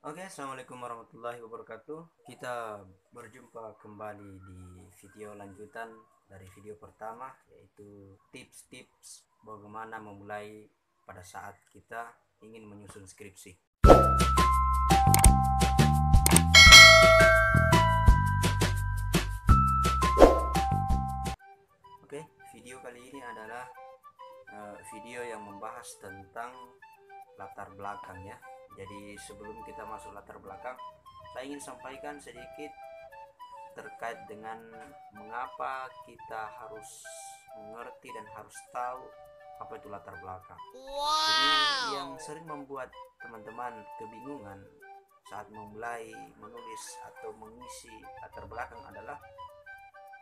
Oke, assalamualaikum warahmatullahi wabarakatuh. Kita berjumpa kembali di video lanjutan dari video pertama, yaitu tips-tips bagaimana memulai pada saat kita ingin menyusun skripsi. Oke, video kali ini adalah video yang membahas tentang latar belakang ya. Jadi sebelum kita masuk latar belakang, saya ingin sampaikan sedikit terkait dengan mengapa kita harus mengerti dan harus tahu apa itu latar belakang. Jadi yang sering membuat teman-teman kebingungan saat memulai menulis atau mengisi latar belakang adalah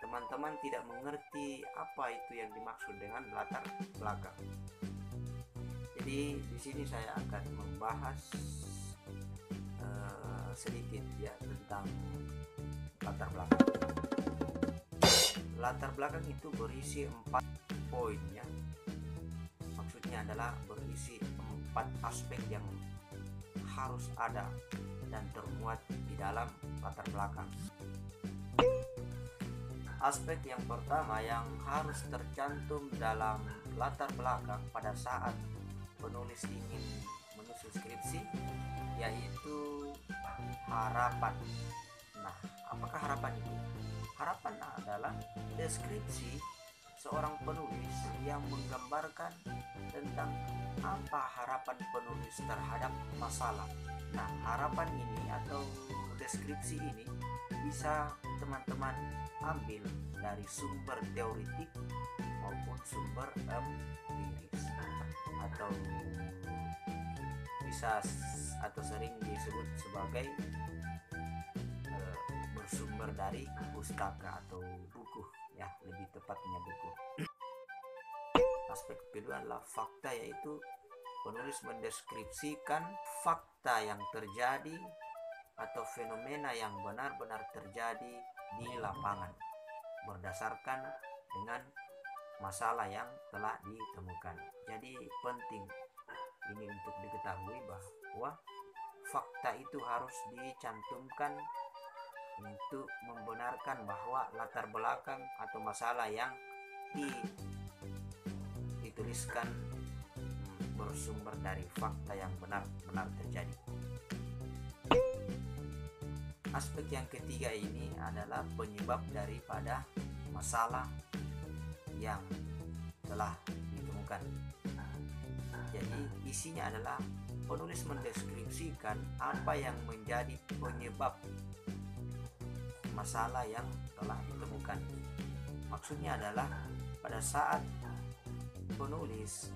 teman-teman tidak mengerti apa itu yang dimaksud dengan latar belakang. Jadi di sini saya akan membahas sedikit ya tentang latar belakang. Latar belakang itu berisi 4 poin ya. Maksudnya adalah berisi 4 aspek yang harus ada dan termuat di dalam latar belakang. Aspek yang pertama yang harus tercantum dalam latar belakang pada saat penulis ingin menyusun skripsi yaitu harapan. Nah, apakah harapan itu? Harapan adalah deskripsi seorang penulis yang menggambarkan tentang apa harapan penulis terhadap masalah. Nah, harapan ini atau deskripsi ini bisa teman-teman ambil dari sumber teoritik maupun sumber empiris atau bisa atau sering disebut sebagai bersumber dari pustaka atau buku ya, lebih tepatnya buku. Aspek kedua adalah fakta, yaitu penulis mendeskripsikan fakta yang terjadi atau fenomena yang benar-benar terjadi di lapangan berdasarkan dengan masalah yang telah ditemukan. Jadi penting ini untuk diketahui bahwa fakta itu harus dicantumkan untuk membenarkan bahwa latar belakang atau masalah yang dituliskan bersumber dari fakta yang benar-benar terjadi. Aspek yang ketiga ini adalah penyebab daripada masalah yang telah ditemukan. Jadi isinya adalah penulis mendeskripsikan apa yang menjadi penyebab masalah yang telah ditemukan. Maksudnya adalah pada saat penulis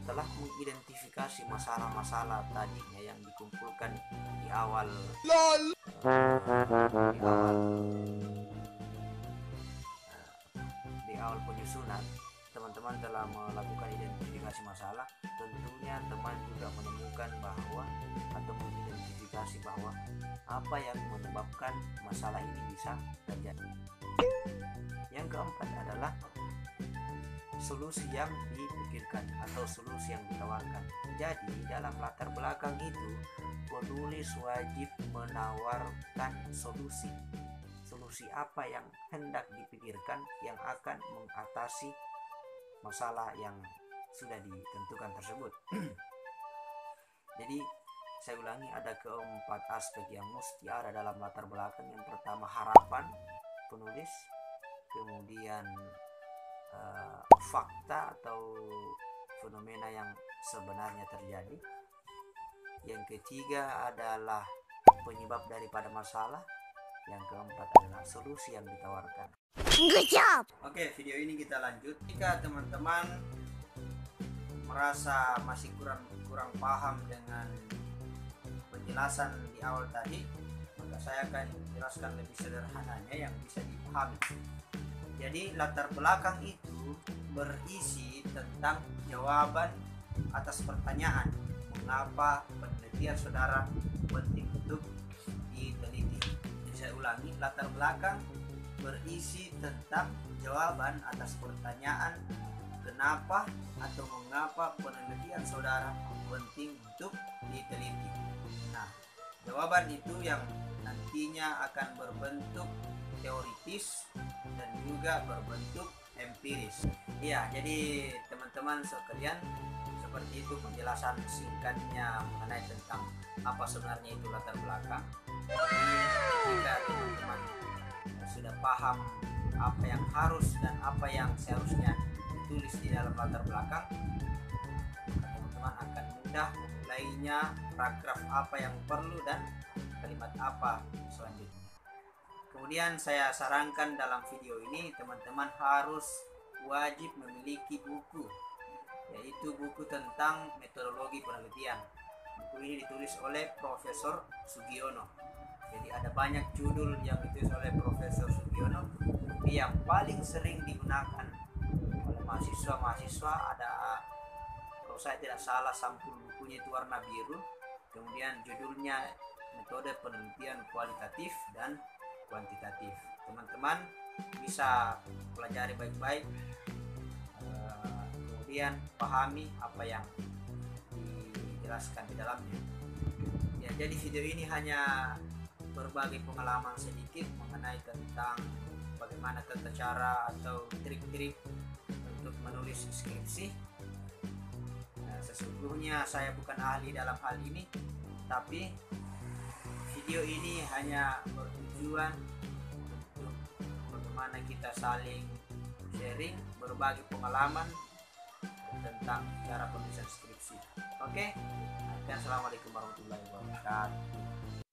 telah mengidentifikasi masalah-masalah tadinya yang dikumpulkan di awal penyusunan, teman-teman telah melakukan identifikasi masalah. Tentunya teman juga menemukan bahwa atau mengidentifikasi bahwa apa yang menyebabkan masalah ini bisa terjadi. Yang keempat adalah solusi yang dipikirkan atau solusi yang ditawarkan. Jadi dalam latar belakang itu penulis wajib menawarkan solusi apa yang hendak dipikirkan yang akan mengatasi masalah yang sudah ditentukan tersebut. Jadi saya ulangi, ada keempat aspek yang mesti ada dalam latar belakang. Yang pertama harapan penulis, kemudian fakta atau fenomena yang sebenarnya terjadi. Yang ketiga adalah penyebab daripada masalah. Yang keempat adalah solusi yang ditawarkan. Good job. Oke, video ini kita lanjut. Jika teman-teman merasa masih kurang paham dengan penjelasan di awal tadi, maka saya akan menjelaskan lebih sederhananya yang bisa dipahami. Jadi latar belakang itu berisi tentang jawaban atas pertanyaan mengapa penelitian saudara penting untuk diteliti. Jadi saya ulangi, latar belakang berisi tentang jawaban atas pertanyaan kenapa atau mengapa penelitian saudara penting untuk diteliti. Nah, jawaban itu yang nantinya akan berbentuk teoritis dan juga berbentuk empiris. Iya, jadi teman-teman sekalian, seperti itu penjelasan singkatnya mengenai tentang apa sebenarnya itu latar belakang. Jadi jika teman-teman sudah paham apa yang harus dan apa yang seharusnya ditulis di dalam latar belakang, teman-teman akan mudah memulainya, paragraf apa yang perlu dan kalimat apa selanjutnya. Kemudian saya sarankan dalam video ini teman-teman harus wajib memiliki buku, yaitu buku tentang metodologi penelitian. Buku ini ditulis oleh Profesor Sugiono. Jadi ada banyak judul yang ditulis oleh Profesor Sugiono, tapi yang paling sering digunakan oleh mahasiswa ada, kalau saya tidak salah, sampul bukunya itu warna biru. Kemudian judulnya metode penelitian kualitatif dan kuantitatif. Teman-teman bisa pelajari baik-baik, kemudian pahami apa yang dijelaskan di dalamnya. Ya, jadi video ini hanya berbagi pengalaman sedikit mengenai tentang bagaimana tata cara atau trik-trik untuk menulis skripsi. Sesungguhnya saya bukan ahli dalam hal ini, tapi video ini hanya bertujuan untuk bagaimana kita saling sharing, berbagi pengalaman tentang cara penulisan skripsi. Oke, assalamualaikum warahmatullahi wabarakatuh.